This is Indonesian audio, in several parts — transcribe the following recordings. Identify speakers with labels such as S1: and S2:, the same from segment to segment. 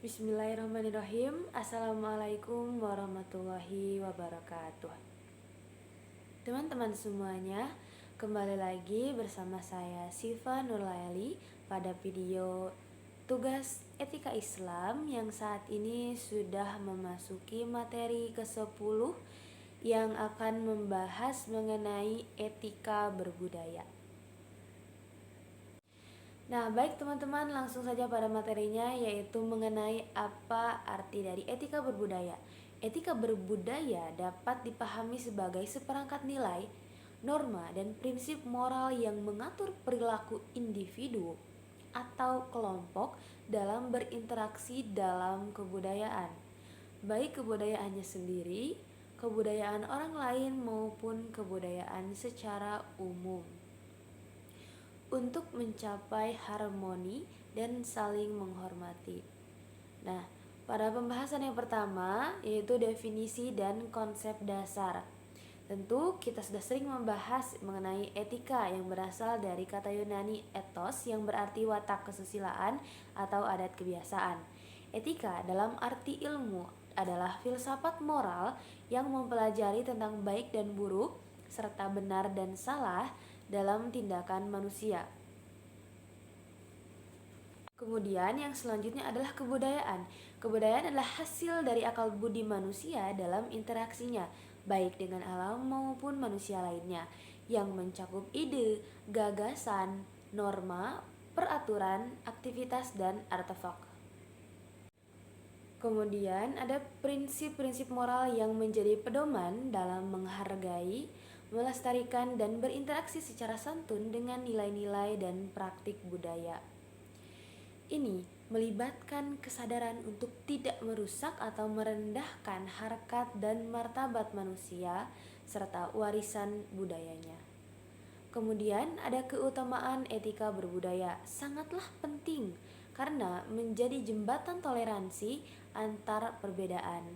S1: Bismillahirrahmanirrahim. Assalamualaikum warahmatullahi wabarakatuh. Teman-teman semuanya, kembali lagi bersama saya Siva Nurlayali pada video tugas etika Islam yang saat ini sudah memasuki materi ke-10 yang akan membahas mengenai etika berbudaya. Nah, baik teman-teman, langsung saja pada materinya, yaitu mengenai apa arti dari etika berbudaya. Etika berbudaya dapat dipahami sebagai seperangkat nilai, norma, dan prinsip moral yang mengatur perilaku individu atau kelompok dalam berinteraksi dalam kebudayaan, baik kebudayaannya sendiri, kebudayaan orang lain, maupun kebudayaan secara umum, untuk mencapai harmoni dan saling menghormati. Nah, pada pembahasan yang pertama yaitu definisi dan konsep dasar. Tentu kita sudah sering membahas mengenai etika yang berasal dari kata Yunani ethos yang berarti watak kesusilaan atau adat kebiasaan. Etika dalam arti ilmu adalah filsafat moral yang mempelajari tentang baik dan buruk serta benar dan salah dalam tindakan manusia. Kemudian yang selanjutnya adalah kebudayaan. Kebudayaan adalah hasil dari akal budi manusia dalam interaksinya, baik dengan alam maupun manusia lainnya, yang mencakup ide, gagasan, norma, peraturan, aktivitas, dan artefak. Kemudian ada prinsip-prinsip moral yang menjadi pedoman dalam menghargai, melestarikan, dan berinteraksi secara santun dengan nilai-nilai dan praktik budaya. Ini melibatkan kesadaran untuk tidak merusak atau merendahkan harkat dan martabat manusia serta warisan budayanya. Kemudian ada keutamaan etika berbudaya, sangatlah penting karena menjadi jembatan toleransi antar perbedaan,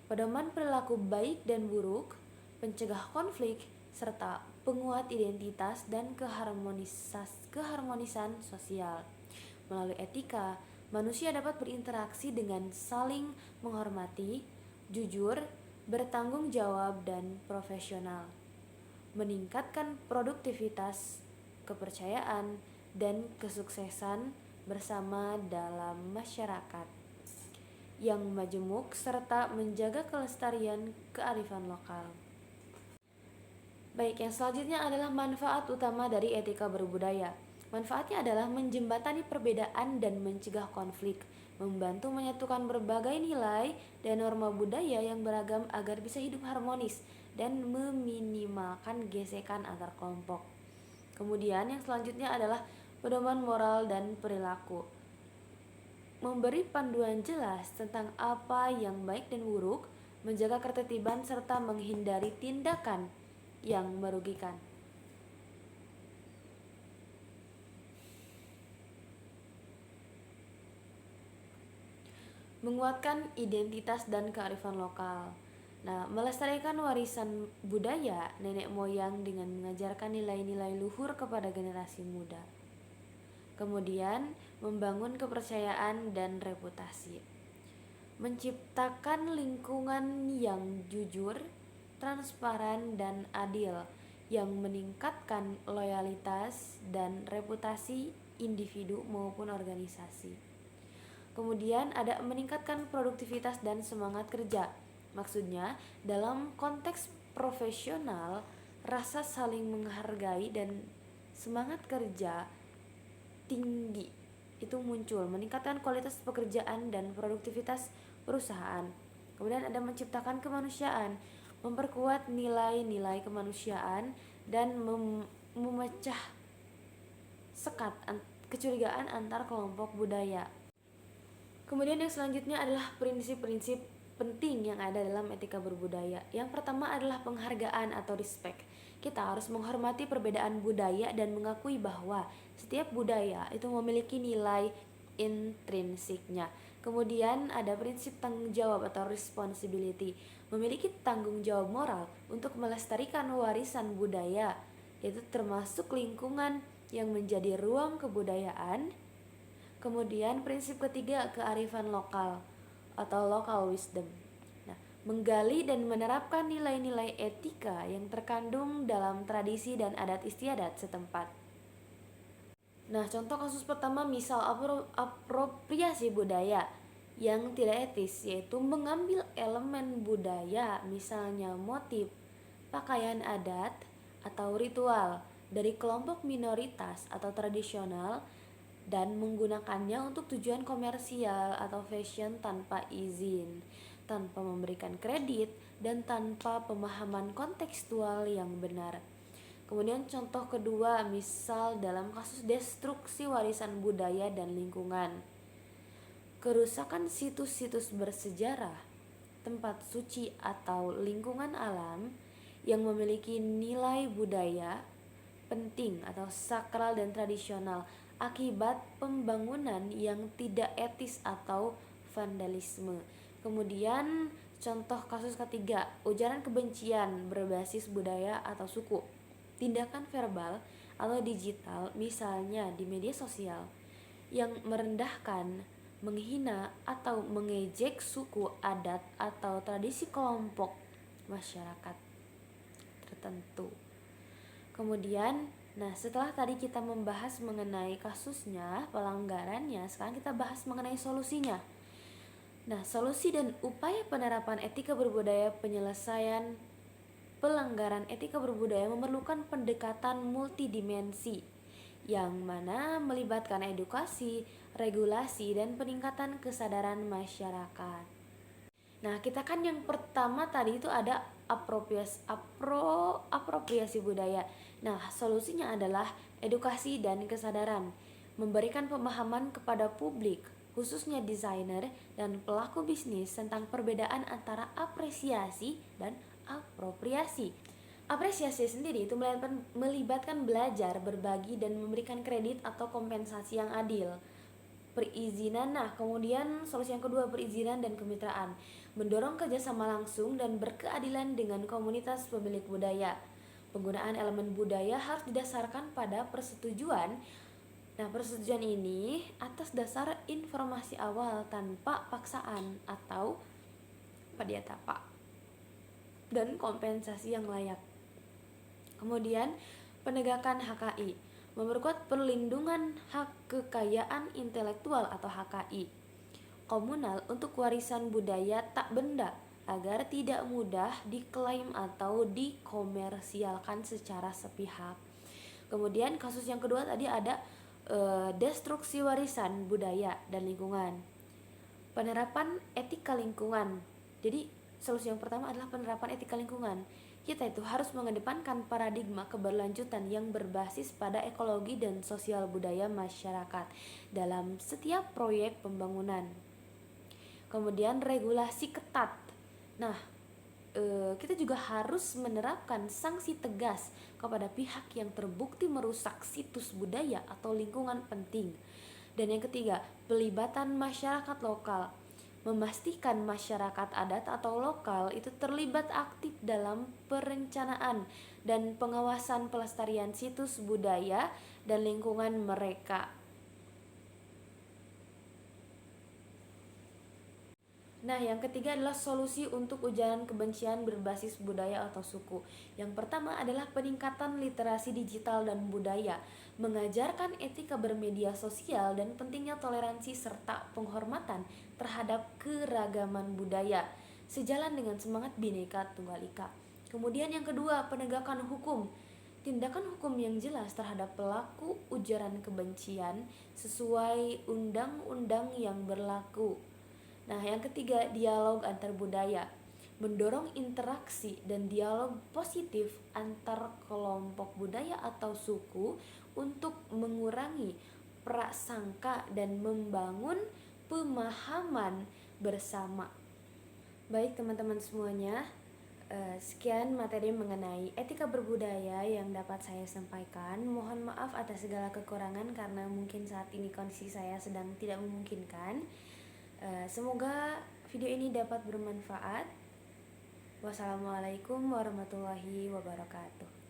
S1: pedoman perilaku baik dan buruk, pencegah konflik, serta penguat identitas dan keharmonisan sosial. Melalui etika, manusia dapat berinteraksi dengan saling menghormati, jujur, bertanggung jawab, dan profesional, meningkatkan produktivitas, kepercayaan, dan kesuksesan bersama dalam masyarakat yang majemuk serta menjaga kelestarian kearifan lokal. Baik, yang selanjutnya adalah manfaat utama dari etika berbudaya. Manfaatnya adalah menjembatani perbedaan dan mencegah konflik, membantu menyatukan berbagai nilai dan norma budaya yang beragam agar bisa hidup harmonis, dan meminimalkan gesekan antar kelompok. Kemudian yang selanjutnya adalah pedoman moral dan perilaku. Memberi panduan jelas tentang apa yang baik dan buruk, menjaga ketertiban serta menghindari tindakan yang merugikan. Menguatkan identitas dan kearifan lokal. Nah, melestarikan warisan budaya nenek moyang dengan mengajarkan nilai-nilai luhur kepada generasi muda. Kemudian, membangun kepercayaan dan reputasi. Menciptakan lingkungan yang jujur, transparan, dan adil yang meningkatkan loyalitas dan reputasi individu maupun organisasi. Kemudian ada meningkatkan produktivitas dan semangat kerja. Maksudnya dalam konteks profesional, rasa saling menghargai dan semangat kerja tinggi itu muncul, meningkatkan kualitas pekerjaan dan produktivitas perusahaan. Kemudian ada menciptakan kemanusiaan, memperkuat nilai-nilai kemanusiaan dan memecah sekat kecurigaan antar kelompok budaya. Kemudian yang selanjutnya adalah prinsip-prinsip penting yang ada dalam etika berbudaya. Yang pertama adalah penghargaan atau respect. Kita harus menghormati perbedaan budaya dan mengakui bahwa setiap budaya itu memiliki nilai intrinsiknya. Kemudian ada prinsip tanggung jawab atau responsibility. Memiliki tanggung jawab moral untuk melestarikan warisan budaya, yaitu termasuk lingkungan yang menjadi ruang kebudayaan. Kemudian prinsip ketiga, kearifan lokal atau local wisdom. Nah, menggali dan menerapkan nilai-nilai etika yang terkandung dalam tradisi dan adat istiadat setempat. Nah, contoh kasus pertama misal apropriasi budaya yang tidak etis, yaitu mengambil elemen budaya, misalnya motif, pakaian adat, atau ritual dari kelompok minoritas atau tradisional dan menggunakannya untuk tujuan komersial atau fashion tanpa izin, tanpa memberikan kredit, dan tanpa pemahaman kontekstual yang benar. Kemudian contoh kedua, misal dalam kasus destruksi warisan budaya dan lingkungan. Kerusakan situs-situs bersejarah, tempat suci atau lingkungan alam yang memiliki nilai budaya penting atau sakral dan tradisional akibat pembangunan yang tidak etis atau vandalisme. Kemudian contoh kasus ketiga, ujaran kebencian berbasis budaya atau suku. Tindakan verbal atau digital, misalnya di media sosial, yang merendahkan, menghina, atau mengejek suku, adat, atau tradisi kelompok masyarakat tertentu. Kemudian, setelah tadi kita membahas mengenai kasusnya, pelanggarannya, sekarang kita bahas mengenai solusinya. Solusi dan upaya penerapan etika berbudaya, penyelesaian pelanggaran etika berbudaya memerlukan pendekatan multidimensi yang mana melibatkan edukasi, regulasi, dan peningkatan kesadaran masyarakat. Kita kan yang pertama tadi itu ada apropriasi budaya. Solusinya adalah edukasi dan kesadaran, memberikan pemahaman kepada publik, khususnya desainer dan pelaku bisnis tentang perbedaan antara apresiasi dan apropriasi. Apresiasi sendiri itu melibatkan belajar, berbagi, dan memberikan kredit atau kompensasi yang adil. Perizinan, kemudian solusi yang kedua, perizinan dan kemitraan, mendorong kerjasama langsung dan berkeadilan dengan komunitas pemilik budaya. Penggunaan elemen budaya harus didasarkan pada persetujuan. Persetujuan ini atas dasar informasi awal tanpa paksaan atau padiatapa dan kompensasi yang layak. Kemudian penegakan HKI, memperkuat perlindungan hak kekayaan intelektual atau HKI komunal untuk warisan budaya tak benda agar tidak mudah diklaim atau dikomersialkan secara sepihak. Kemudian kasus yang kedua tadi ada destruksi warisan budaya dan lingkungan. Penerapan etika lingkungan. Jadi solusi yang pertama adalah penerapan etika lingkungan. Kita itu harus mengedepankan paradigma keberlanjutan yang berbasis pada ekologi dan sosial budaya masyarakat dalam setiap proyek pembangunan. Kemudian regulasi ketat. Kita juga harus menerapkan sanksi tegas kepada pihak yang terbukti merusak situs budaya atau lingkungan penting. Dan yang ketiga, pelibatan masyarakat lokal. Memastikan masyarakat adat atau lokal itu terlibat aktif dalam perencanaan dan pengawasan pelestarian situs budaya dan lingkungan mereka. Yang ketiga adalah solusi untuk ujaran kebencian berbasis budaya atau suku. Yang pertama adalah peningkatan literasi digital dan budaya, mengajarkan etika bermedia sosial dan pentingnya toleransi serta penghormatan terhadap keragaman budaya, sejalan dengan semangat Bhinneka Tunggal Ika. Kemudian yang kedua, penegakan hukum. Tindakan hukum yang jelas terhadap pelaku ujaran kebencian sesuai undang-undang yang berlaku. Yang ketiga, dialog antar budaya, mendorong interaksi dan dialog positif antar kelompok budaya atau suku untuk mengurangi prasangka dan membangun pemahaman bersama. Baik teman-teman semuanya, sekian materi mengenai etika berbudaya yang dapat saya sampaikan. Mohon maaf atas segala kekurangan karena mungkin saat ini kondisi saya sedang tidak memungkinkan. Semoga video ini dapat bermanfaat. Wassalamualaikum warahmatullahi wabarakatuh.